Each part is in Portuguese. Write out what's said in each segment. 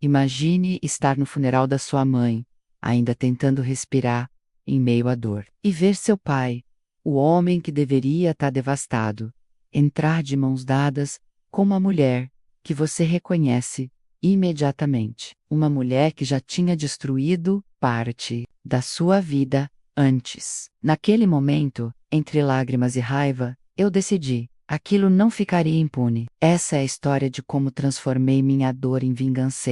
Imagine estar no funeral da sua mãe, ainda tentando respirar, em meio à dor, e ver seu pai, o homem que deveria estar devastado, entrar de mãos dadas com uma mulher que você reconhece imediatamente. Uma mulher que já tinha destruído parte da sua vida antes. Naquele momento, entre lágrimas e raiva, eu decidi: aquilo não ficaria impune. Essa é a história de como transformei minha dor em vingança.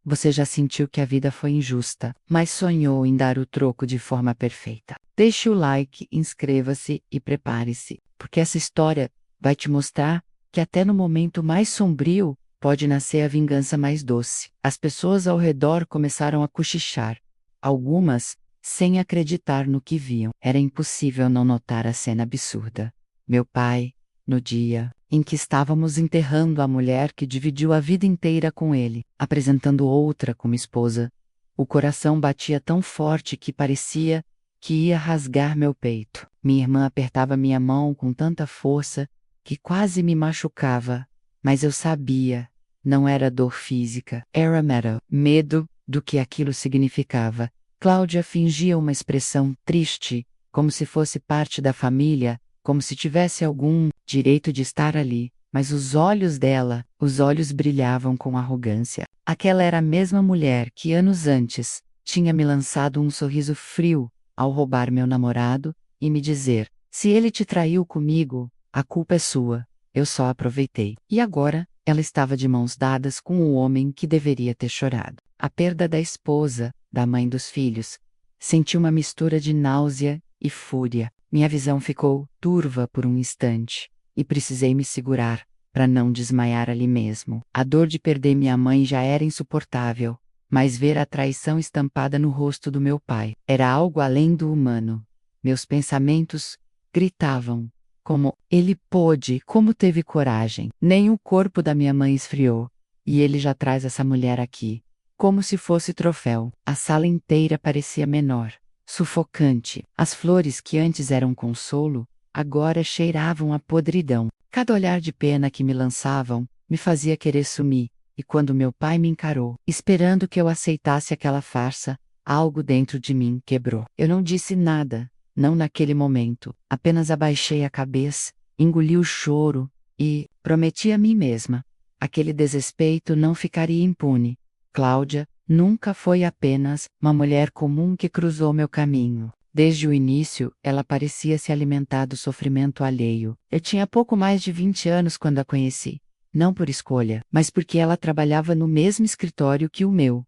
Você já sentiu que a vida foi injusta, mas sonhou em dar o troco de forma perfeita. Deixe o like, inscreva-se e prepare-se, porque essa história vai te mostrar que até no momento mais sombrio pode nascer a vingança mais doce. As pessoas ao redor começaram a cochichar, algumas sem acreditar no que viam. Era impossível não notar a cena absurda. Meu pai, no dia em que estávamos enterrando a mulher que dividiu a vida inteira com ele, apresentando outra como esposa, o coração batia tão forte que parecia que ia rasgar meu peito. Minha irmã apertava minha mão com tanta força que quase me machucava, mas eu sabia, não era dor física, era medo do que aquilo significava. Cláudia fingia uma expressão triste, como se fosse parte da família, como se tivesse algum direito de estar ali, mas os olhos dela, os olhos brilhavam com arrogância. Aquela era a mesma mulher que anos antes tinha me lançado um sorriso frio ao roubar meu namorado e me dizer: se ele te traiu comigo, a culpa é sua, eu só aproveitei. E agora, ela estava de mãos dadas com o homem que deveria ter chorado. A perda da esposa, da mãe dos filhos. Senti uma mistura de náusea e fúria. Minha visão ficou turva por um instante, e precisei me segurar, para não desmaiar ali mesmo. A dor de perder minha mãe já era insuportável, mas ver a traição estampada no rosto do meu pai era algo além do humano. Meus pensamentos gritavam, como: ele pôde, como teve coragem. Nem o corpo da minha mãe esfriou, e ele já traz essa mulher aqui, como se fosse troféu. A sala inteira parecia menor, sufocante. As flores que antes eram consolo, agora cheiravam a podridão. Cada olhar de pena que me lançavam me fazia querer sumir, e quando meu pai me encarou, esperando que eu aceitasse aquela farsa, algo dentro de mim quebrou. Eu não disse nada, não naquele momento, apenas abaixei a cabeça, engoli o choro e prometi a mim mesma: aquele desrespeito não ficaria impune. Cláudia nunca foi apenas uma mulher comum que cruzou meu caminho. Desde o início, ela parecia se alimentar do sofrimento alheio. Eu tinha pouco mais de 20 anos quando a conheci. Não por escolha, mas porque ela trabalhava no mesmo escritório que o meu.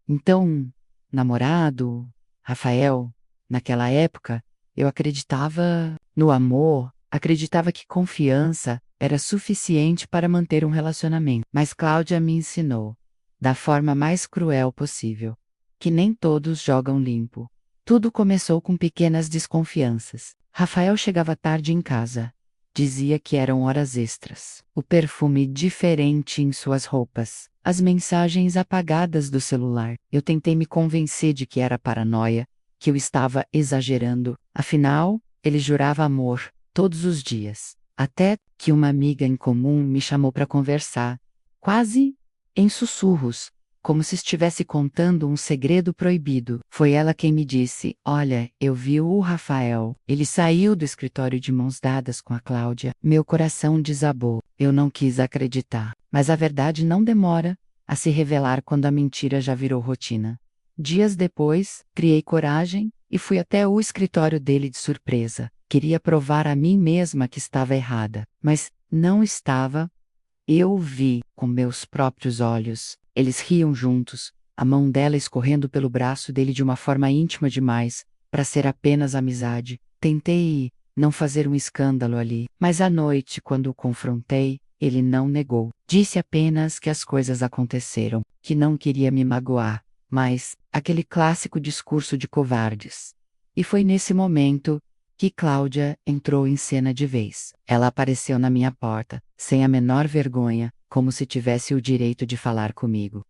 Então, namorado, Rafael, naquela época, eu acreditava no amor, acreditava que confiança era suficiente para manter um relacionamento. Mas Cláudia me ensinou, da forma mais cruel possível, que nem todos jogam limpo. Tudo começou com pequenas desconfianças. Rafael chegava tarde em casa. Dizia que eram horas extras. O perfume diferente em suas roupas. As mensagens apagadas do celular. Eu tentei me convencer de que era paranoia, que eu estava exagerando. Afinal, ele jurava amor, todos os dias. Até que uma amiga em comum me chamou para conversar, quase em sussurros, como se estivesse contando um segredo proibido. Foi ela quem me disse: olha, eu vi o Rafael. Ele saiu do escritório de mãos dadas com a Cláudia. Meu coração desabou. Eu não quis acreditar. Mas a verdade não demora a se revelar quando a mentira já virou rotina. Dias depois, criei coragem e fui até o escritório dele de surpresa. Queria provar a mim mesma que estava errada, mas não estava. Eu vi com meus próprios olhos. Eles riam juntos, a mão dela escorrendo pelo braço dele de uma forma íntima demais, para ser apenas amizade. Tentei não fazer um escândalo ali, mas à noite, quando o confrontei, ele não negou. Disse apenas que as coisas aconteceram, que não queria me magoar, mas aquele clássico discurso de covardes. E foi nesse momento que Cláudia entrou em cena de vez. Ela apareceu na minha porta, sem a menor vergonha, como se tivesse o direito de falar comigo.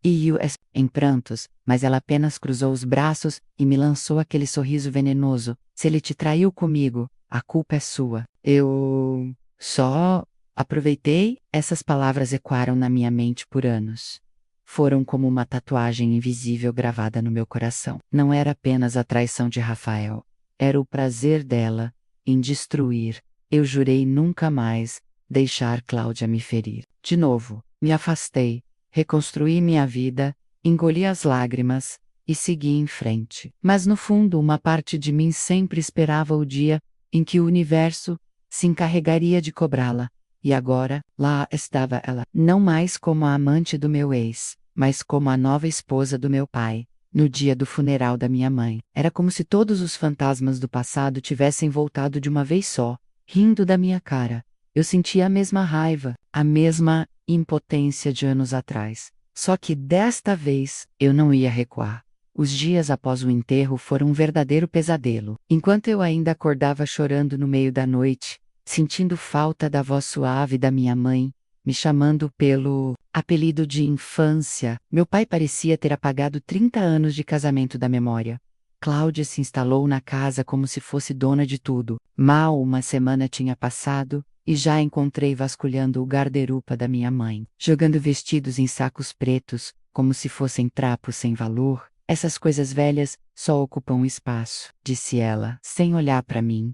Em prantos, mas ela apenas cruzou os braços e me lançou aquele sorriso venenoso. Se ele te traiu comigo, a culpa é sua. Eu só aproveitei. Essas palavras ecoaram na minha mente por anos. foram como uma tatuagem invisível gravada no meu coração. Não era apenas a traição de Rafael. Era o prazer dela em destruir. Eu jurei nunca mais deixar Cláudia me ferir. De novo, me afastei, reconstruí minha vida, engoli as lágrimas e segui em frente. Mas no fundo, uma parte de mim sempre esperava o dia em que o universo se encarregaria de cobrá-la. E agora, lá estava ela, não mais como a amante do meu ex, mas como a nova esposa do meu pai, no dia do funeral da minha mãe. Era como se todos os fantasmas do passado tivessem voltado de uma vez só, rindo da minha cara. Eu sentia a mesma raiva, a mesma impotência de anos atrás. Só que desta vez, eu não ia recuar. Os dias após o enterro foram um verdadeiro pesadelo. Enquanto eu ainda acordava chorando no meio da noite, sentindo falta da voz suave da minha mãe, me chamando pelo apelido de infância, meu pai parecia ter apagado 30 anos de casamento da memória. Cláudia se instalou na casa como se fosse dona de tudo. Mal uma semana tinha passado, e já a encontrei vasculhando o guarda-roupa da minha mãe, jogando vestidos em sacos pretos, como se fossem trapos sem valor. Essas coisas velhas só ocupam espaço, disse ela, sem olhar para mim.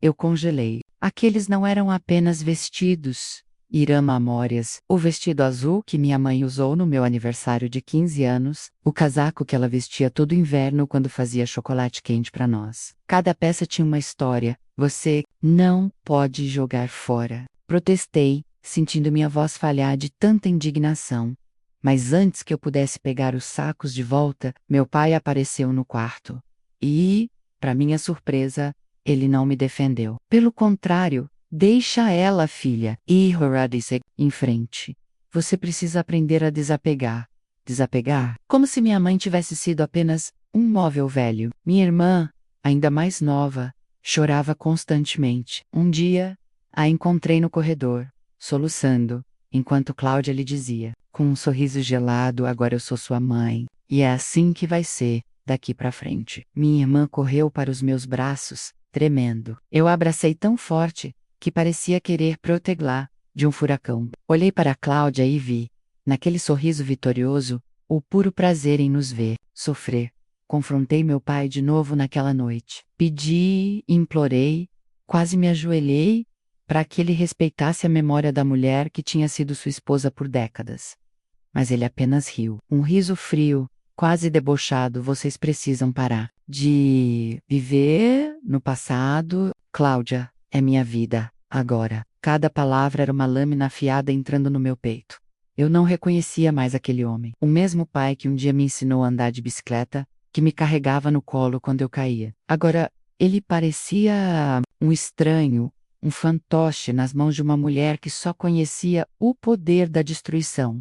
Eu congelei. Aqueles não eram apenas vestidos. Irã Memórias, o vestido azul que minha mãe usou no meu aniversário de 15 anos, o casaco que ela vestia todo inverno quando fazia chocolate quente para nós. Cada peça tinha uma história. Você não pode jogar fora. Protestei, sentindo minha voz falhar de tanta indignação. Mas antes que eu pudesse pegar os sacos de volta, meu pai apareceu no quarto. E, para minha surpresa, ele não me defendeu. Pelo contrário, deixa ela, filha. E Hora disse em frente. Você precisa aprender a desapegar. Desapegar? Como se minha mãe tivesse sido apenas um móvel velho. Minha irmã, ainda mais nova, chorava constantemente. Um dia, a encontrei no corredor, soluçando, enquanto Cláudia lhe dizia, com um sorriso gelado: agora eu sou sua mãe, e é assim que vai ser, daqui para frente. Minha irmã correu para os meus braços, tremendo. Eu a abracei tão forte que parecia querer protegê-la de um furacão. Olhei para Cláudia e vi, naquele sorriso vitorioso, o puro prazer em nos ver sofrer. Confrontei meu pai de novo naquela noite. Pedi, implorei, quase me ajoelhei, para que ele respeitasse a memória da mulher que tinha sido sua esposa por décadas. Mas ele apenas riu. Um riso frio, quase debochado. Vocês precisam parar de viver no passado. Cláudia, é minha vida, agora. Cada palavra era uma lâmina afiada entrando no meu peito. Eu não reconhecia mais aquele homem. O mesmo pai que um dia me ensinou a andar de bicicleta, que me carregava no colo quando eu caía. Agora, ele parecia um estranho, um fantoche nas mãos de uma mulher que só conhecia o poder da destruição.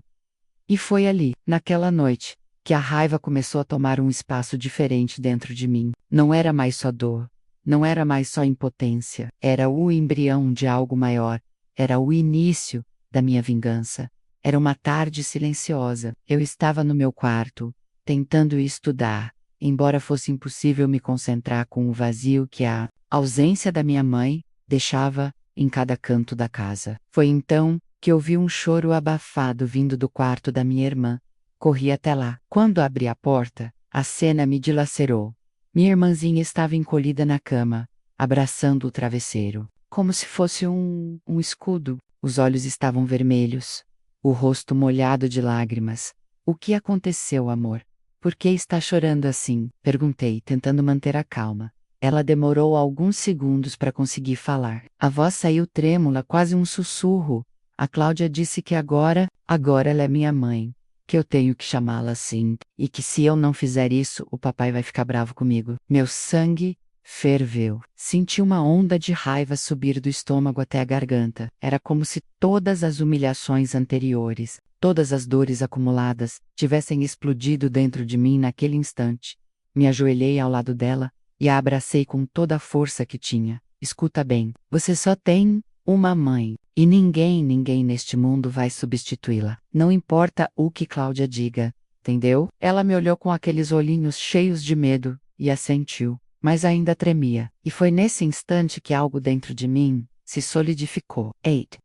E foi ali, naquela noite, que a raiva começou a tomar um espaço diferente dentro de mim. Não era mais só dor, não era mais só impotência, era o embrião de algo maior, era o início da minha vingança. Era uma tarde silenciosa. Eu estava no meu quarto, tentando estudar, embora fosse impossível me concentrar com o vazio que a ausência da minha mãe deixava em cada canto da casa. Foi então que ouvi um choro abafado vindo do quarto da minha irmã. Corri até lá. Quando abri a porta, a cena me dilacerou. Minha irmãzinha estava encolhida na cama, abraçando o travesseiro, como se fosse um escudo. Os olhos estavam vermelhos, o rosto molhado de lágrimas. O que aconteceu, amor? Por que está chorando assim? Perguntei, tentando manter a calma. Ela demorou alguns segundos para conseguir falar. A voz saiu trêmula, quase um sussurro. A Cláudia disse que agora ela é minha mãe, que eu tenho que chamá-la assim, e que se eu não fizer isso, o papai vai ficar bravo comigo. Meu sangue ferveu. Senti uma onda de raiva subir do estômago até a garganta. Era como se todas as humilhações anteriores, todas as dores acumuladas, tivessem explodido dentro de mim naquele instante. Me ajoelhei ao lado dela e a abracei com toda a força que tinha. Escuta bem, você só tem uma mãe, e ninguém neste mundo vai substituí-la. Não importa o que Cláudia diga, entendeu? Ela me olhou com aqueles olhinhos cheios de medo, e assentiu, mas ainda tremia. E foi nesse instante que algo dentro de mim se solidificou.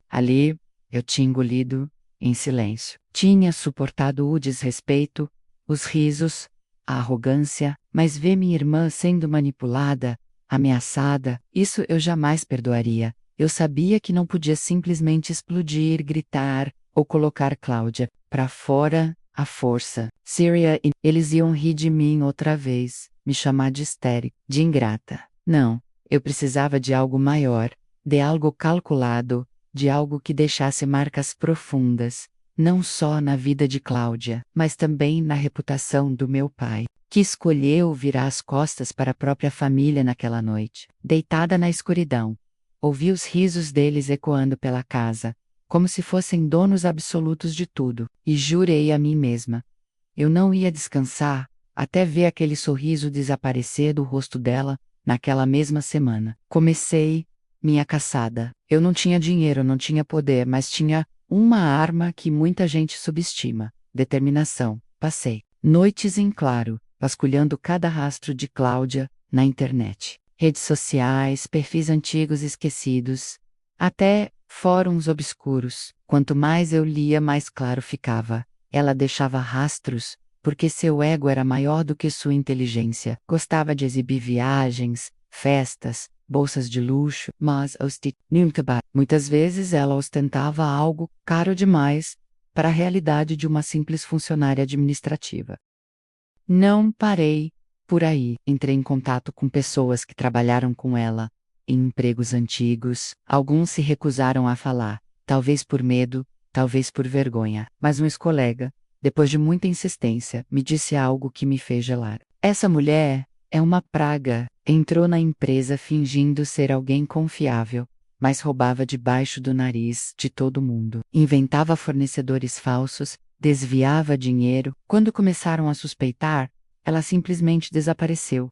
Ali, eu tinha engolido em silêncio. Tinha suportado o desrespeito, os risos, a arrogância, mas ver minha irmã sendo manipulada, ameaçada, isso eu jamais perdoaria. Eu sabia que não podia simplesmente explodir, gritar, ou colocar Cláudia para fora, à força. Syria e eles iam rir de mim outra vez, me chamar de histérica, de ingrata. Não, eu precisava de algo maior, de algo calculado, de algo que deixasse marcas profundas, não só na vida de Cláudia, mas também na reputação do meu pai, que escolheu virar as costas para a própria família naquela noite. Deitada na escuridão, ouvi os risos deles ecoando pela casa, como se fossem donos absolutos de tudo, e jurei a mim mesma: eu não ia descansar, até ver aquele sorriso desaparecer do rosto dela, naquela mesma semana. Comecei minha caçada. Eu não tinha dinheiro, não tinha poder, mas tinha uma arma que muita gente subestima: determinação. Passei noites em claro, vasculhando cada rastro de Cláudia na internet. Redes sociais, perfis antigos esquecidos, até fóruns obscuros. Quanto mais eu lia, mais claro ficava. Ela deixava rastros, porque seu ego era maior do que sua inteligência. Gostava de exibir viagens, festas, bolsas de luxo, mas muitas vezes ela ostentava algo caro demais para a realidade de uma simples funcionária administrativa. Não parei por aí. Entrei em contato com pessoas que trabalharam com ela em empregos antigos. Alguns se recusaram a falar, talvez por medo, talvez por vergonha, mas um ex-colega, depois de muita insistência, me disse algo que me fez gelar. Essa mulher é uma praga. Entrou na empresa fingindo ser alguém confiável, mas roubava debaixo do nariz de todo mundo. Inventava fornecedores falsos, desviava dinheiro. Quando começaram a suspeitar, ela simplesmente desapareceu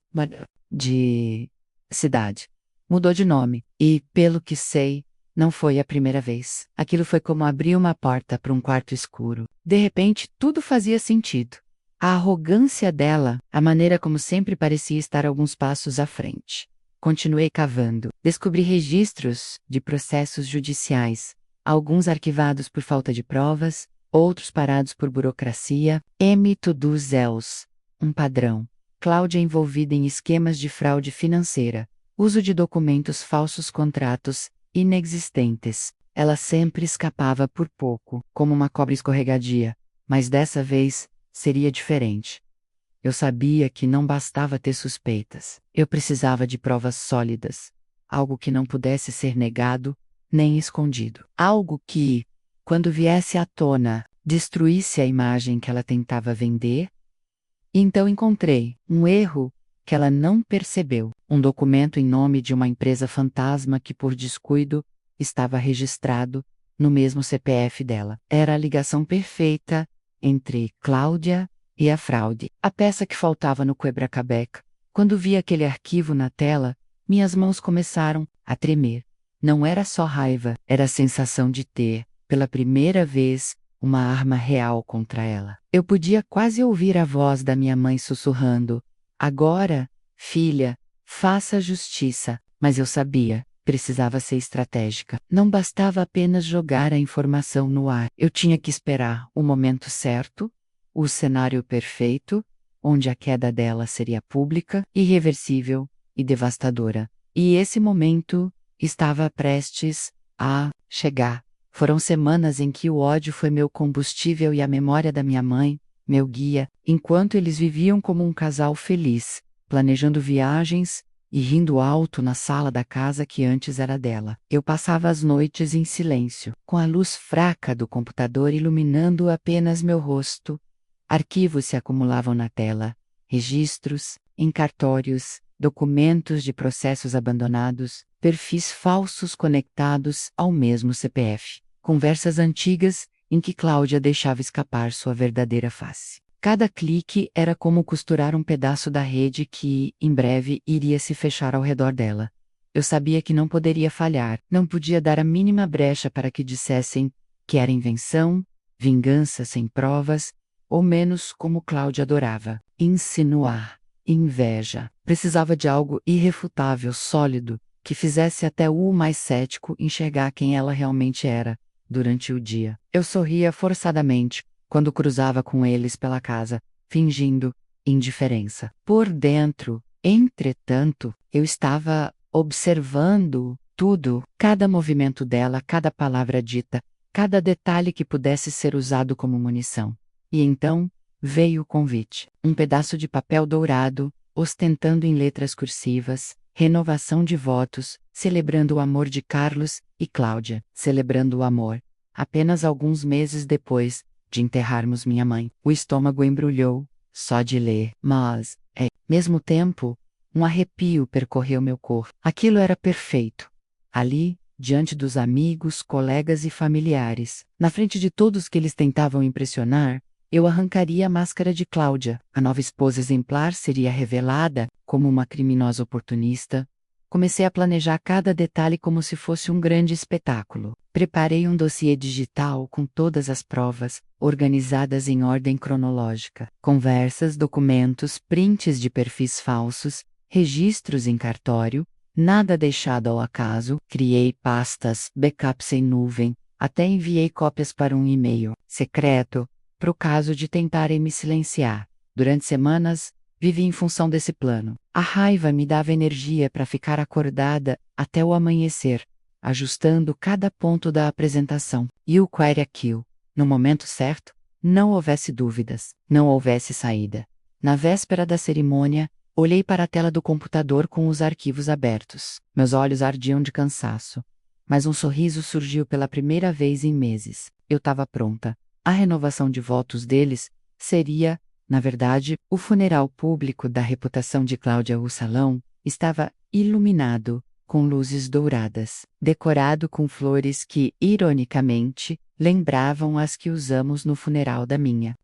de cidade. Mudou de nome, e, pelo que sei, não foi a primeira vez. Aquilo foi como abrir uma porta para um quarto escuro. De repente, tudo fazia sentido. A arrogância dela, a maneira como sempre parecia estar alguns passos à frente. Continuei cavando. Descobri registros de processos judiciais, alguns arquivados por falta de provas, outros parados por burocracia. M-Todos Els. Um padrão. Cláudia envolvida em esquemas de fraude financeira, uso de documentos falsos, contratos inexistentes. Ela sempre escapava por pouco, como uma cobra escorregadia, mas dessa vez seria diferente. Eu sabia que não bastava ter suspeitas. Eu precisava de provas sólidas, algo que não pudesse ser negado nem escondido. Algo que, quando viesse à tona, destruísse a imagem que ela tentava vender. Então encontrei um erro que ela não percebeu: um documento em nome de uma empresa fantasma que, por descuido, estava registrado no mesmo CPF dela. Era a ligação perfeita entre Cláudia e a fraude. A peça que faltava no quebra-cabeça. Quando vi aquele arquivo na tela, minhas mãos começaram a tremer. Não era só raiva, era a sensação de ter, pela primeira vez, uma arma real contra ela. Eu podia quase ouvir a voz da minha mãe sussurrando: agora, filha, faça justiça. Mas eu sabia, precisava ser estratégica. Não bastava apenas jogar a informação no ar. Eu tinha que esperar o momento certo, o cenário perfeito, onde a queda dela seria pública, irreversível e devastadora. E esse momento estava prestes a chegar. Foram semanas em que o ódio foi meu combustível e a memória da minha mãe, meu guia, enquanto eles viviam como um casal feliz, planejando viagens e rindo alto na sala da casa que antes era dela. Eu passava as noites em silêncio, com a luz fraca do computador iluminando apenas meu rosto. Arquivos se acumulavam na tela, registros, encartórios, documentos de processos abandonados, perfis falsos conectados ao mesmo CPF, conversas antigas em que Cláudia deixava escapar sua verdadeira face. Cada clique era como costurar um pedaço da rede que, em breve, iria se fechar ao redor dela. Eu sabia que não poderia falhar, não podia dar a mínima brecha para que dissessem que era invenção, vingança sem provas, ou menos como Cláudia adorava, insinuar, inveja. Precisava de algo irrefutável, sólido, que fizesse até o mais cético enxergar quem ela realmente era, durante o dia. Eu sorria forçadamente quando cruzava com eles pela casa, fingindo indiferença. Por dentro, entretanto, eu estava observando tudo, cada movimento dela, cada palavra dita, cada detalhe que pudesse ser usado como munição. E então veio o convite. Um pedaço de papel dourado, ostentando em letras cursivas, renovação de votos, celebrando o amor de Carlos e Cláudia, celebrando o amor. Apenas alguns meses depois de enterrarmos minha mãe, o estômago embrulhou, só de ler, mas, mesmo tempo, um arrepio percorreu meu corpo. Aquilo era perfeito. Ali, diante dos amigos, colegas e familiares, na frente de todos que eles tentavam impressionar, eu arrancaria a máscara de Cláudia. A nova esposa exemplar seria revelada como uma criminosa oportunista. Comecei a planejar cada detalhe como se fosse um grande espetáculo. Preparei um dossiê digital com todas as provas, organizadas em ordem cronológica. Conversas, documentos, prints de perfis falsos, registros em cartório, nada deixado ao acaso. Criei pastas, backups em nuvem, até enviei cópias para um e-mail secreto, para o caso de tentarem me silenciar. Durante semanas, vivi em função desse plano. A raiva me dava energia para ficar acordada até o amanhecer, ajustando cada ponto da apresentação. E o query kill, no momento certo, não houvesse dúvidas, não houvesse saída. Na véspera da cerimônia, olhei para a tela do computador com os arquivos abertos. Meus olhos ardiam de cansaço. Mas um sorriso surgiu pela primeira vez em meses. Eu estava pronta. A renovação de votos deles seria, na verdade, o funeral público da reputação de Cláudia. O salão estava iluminado com luzes douradas, decorado com flores que, ironicamente, lembravam as que usamos no funeral da minha.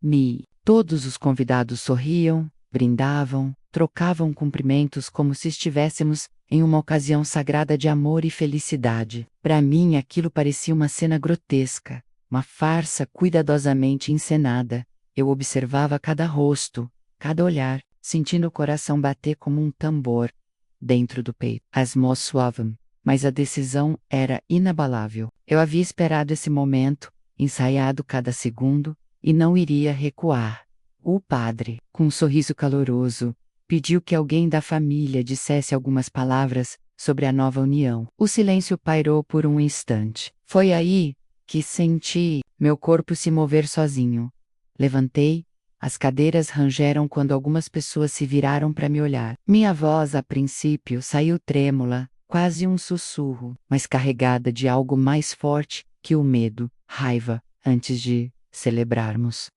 Todos os convidados sorriam, brindavam, trocavam cumprimentos como se estivéssemos em uma ocasião sagrada de amor e felicidade. Para mim, aquilo parecia uma cena grotesca. Uma farsa cuidadosamente encenada. Eu observava cada rosto, cada olhar, sentindo o coração bater como um tambor dentro do peito. As mãos suavam, mas a decisão era inabalável. Eu havia esperado esse momento, ensaiado cada segundo, e não iria recuar. O padre, com um sorriso caloroso, pediu que alguém da família dissesse algumas palavras sobre a nova união. O silêncio pairou por um instante. Foi aí que senti meu corpo se mover sozinho. Levantei, as cadeiras rangeram quando algumas pessoas se viraram para me olhar. Minha voz, a princípio, saiu trêmula, quase um sussurro, mas carregada de algo mais forte que o medo, raiva, antes de celebrarmos.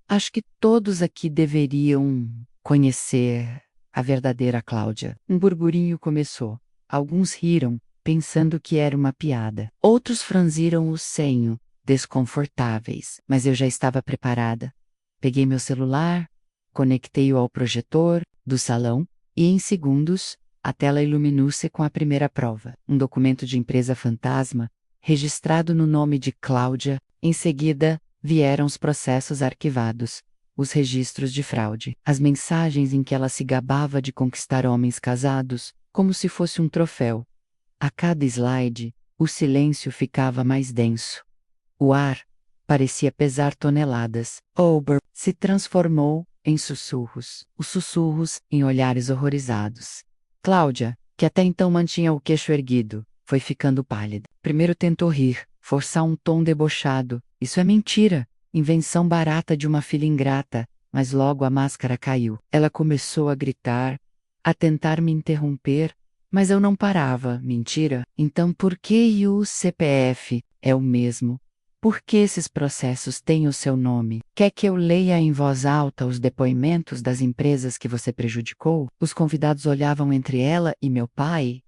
Acho que todos aqui deveriam conhecer a verdadeira Cláudia. Um burburinho começou. Alguns riram, pensando que era uma piada. Outros franziram o senho, desconfortáveis, mas eu já estava preparada. Peguei meu celular, conectei-o ao projetor do salão e, em segundos, a tela iluminou-se com a primeira prova. Um documento de empresa fantasma, registrado no nome de Cláudia. Em seguida, vieram os processos arquivados, os registros de fraude, as mensagens em que ela se gabava de conquistar homens casados, como se fosse um troféu. A cada slide, o silêncio ficava mais denso. O ar parecia pesar toneladas. Ober se transformou em sussurros. Os sussurros em olhares horrorizados. Cláudia, que até então mantinha o queixo erguido, foi ficando pálida. Primeiro tentou rir, forçar um tom debochado. Isso é mentira, invenção barata de uma filha ingrata. Mas logo a máscara caiu. Ela começou a gritar, a tentar me interromper, mas eu não parava. Mentira? Então por que o CPF é o mesmo? Por que esses processos têm o seu nome? Quer que eu leia em voz alta os depoimentos das empresas que você prejudicou? Os convidados olhavam entre ela e meu pai,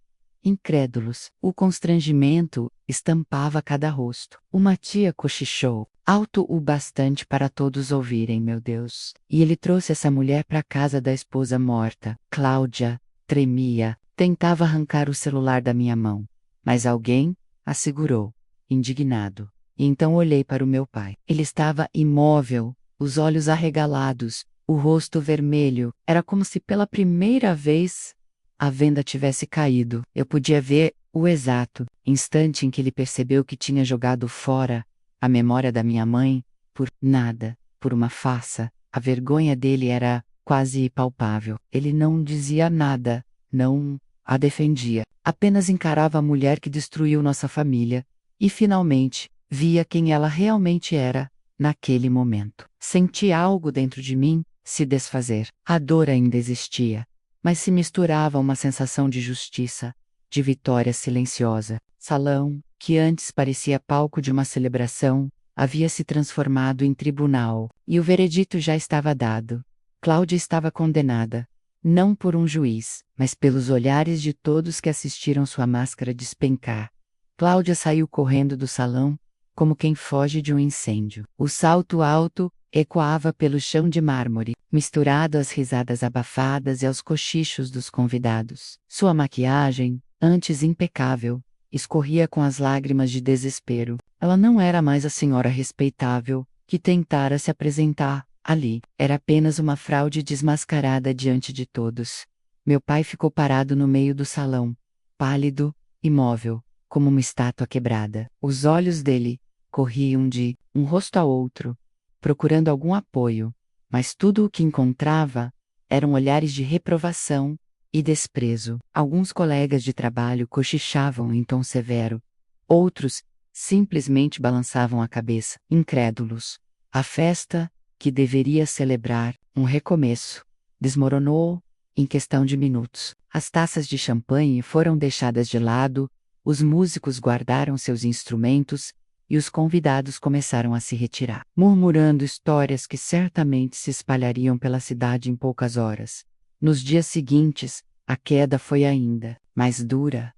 incrédulos. O constrangimento estampava cada rosto. Uma tia cochichou, alto o bastante para todos ouvirem. Meu Deus! E ele trouxe essa mulher para a casa da esposa morta. Cláudia tremia, tentava arrancar o celular da minha mão, mas alguém a segurou, indignado. E então olhei para o meu pai. Ele estava imóvel, os olhos arregalados, o rosto vermelho. Era como se pela primeira vez a venda tivesse caído. Eu podia ver O exato instante em que ele percebeu que tinha jogado fora a memória da minha mãe, por nada, por uma farsa, a vergonha dele era quase palpável. Ele não dizia nada, não a defendia, apenas encarava a mulher que destruiu nossa família, e finalmente, via quem ela realmente era, naquele momento. Senti algo dentro de mim se desfazer. A dor ainda existia, mas se misturava a uma sensação de justiça, de vitória silenciosa. Salão, que antes parecia palco de uma celebração, havia se transformado em tribunal, e o veredito já estava dado. Cláudia estava condenada, não por um juiz, mas pelos olhares de todos que assistiram sua máscara despencar. Cláudia saiu correndo do salão, como quem foge de um incêndio. O salto alto ecoava pelo chão de mármore, misturado às risadas abafadas e aos cochichos dos convidados. Sua maquiagem, antes impecável, escorria com as lágrimas de desespero. Ela não era mais a senhora respeitável que tentara se apresentar ali. Era apenas uma fraude desmascarada diante de todos. Meu pai ficou parado no meio do salão, pálido, imóvel, como uma estátua quebrada. Os olhos dele corriam de um rosto a outro, procurando algum apoio, mas tudo o que encontrava eram olhares de reprovação e desprezo. Alguns colegas de trabalho cochichavam em tom severo, outros simplesmente balançavam a cabeça, incrédulos. A festa, que deveria celebrar um recomeço, desmoronou em questão de minutos. As taças de champanhe foram deixadas de lado, os músicos guardaram seus instrumentos e os convidados começaram a se retirar, murmurando histórias que certamente se espalhariam pela cidade em poucas horas. Nos dias seguintes, a queda foi ainda mais dura.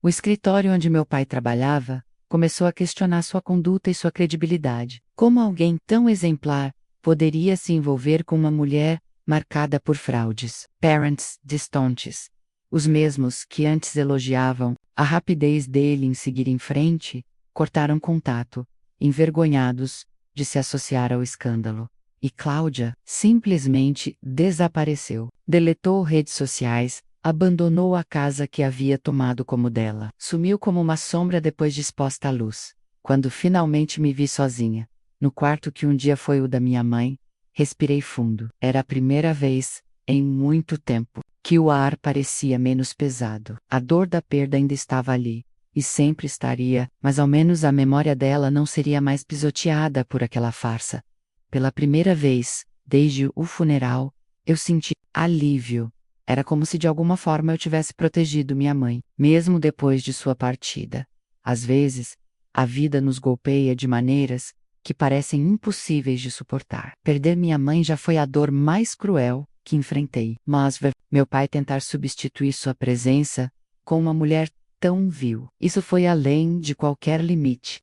O escritório onde meu pai trabalhava começou a questionar sua conduta e sua credibilidade. Como alguém tão exemplar poderia se envolver com uma mulher marcada por fraudes? Parents distantes, os mesmos que antes elogiavam a rapidez dele em seguir em frente, cortaram contato, envergonhados de se associar ao escândalo. E Cláudia simplesmente desapareceu. Deletou redes sociais, abandonou a casa que havia tomado como dela. Sumiu como uma sombra depois de exposta à luz. Quando finalmente me vi sozinha, no quarto que um dia foi o da minha mãe, respirei fundo. Era a primeira vez, em muito tempo, que o ar parecia menos pesado. A dor da perda ainda estava ali, e sempre estaria, mas ao menos a memória dela não seria mais pisoteada por aquela farsa. Pela primeira vez, desde o funeral, eu senti alívio. Era como se de alguma forma eu tivesse protegido minha mãe, mesmo depois de sua partida. Às vezes, a vida nos golpeia de maneiras que parecem impossíveis de suportar. Perder minha mãe já foi a dor mais cruel que enfrentei, mas ver meu pai tentar substituir sua presença com uma mulher tão vil, isso foi além de qualquer limite.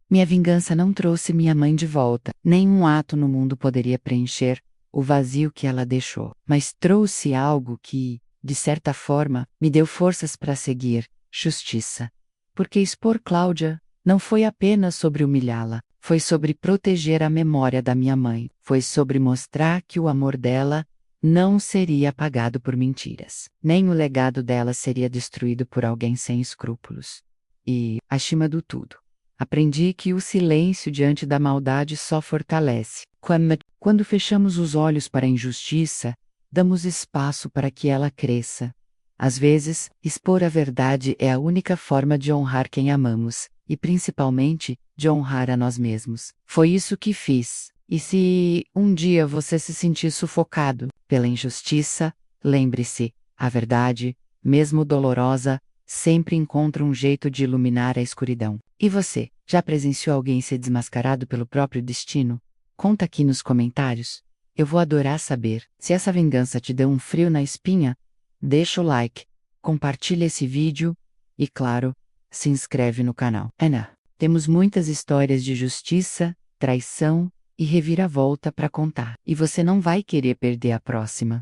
Minha vingança não trouxe minha mãe de volta. Nenhum ato no mundo poderia preencher o vazio que ela deixou. Mas trouxe algo que, de certa forma, me deu forças para seguir: justiça. Porque expor Cláudia não foi apenas sobre humilhá-la, foi sobre proteger a memória da minha mãe. Foi sobre mostrar que o amor dela não seria apagado por mentiras. Nem o legado dela seria destruído por alguém sem escrúpulos. E, acima do tudo, aprendi que o silêncio diante da maldade só fortalece. Quando fechamos os olhos para a injustiça, damos espaço para que ela cresça. Às vezes, expor a verdade é a única forma de honrar quem amamos, e principalmente, de honrar a nós mesmos. Foi isso que fiz. E se um dia você se sentir sufocado pela injustiça, lembre-se, a verdade, mesmo dolorosa, sempre encontra um jeito de iluminar a escuridão. E você, já presenciou alguém ser desmascarado pelo próprio destino? Conta aqui nos comentários. Eu vou adorar saber. Se essa vingança te deu um frio na espinha, deixa o like, compartilha esse vídeo e, claro, se inscreve no canal. Temos muitas histórias de justiça, traição e reviravolta para contar. E você não vai querer perder a próxima.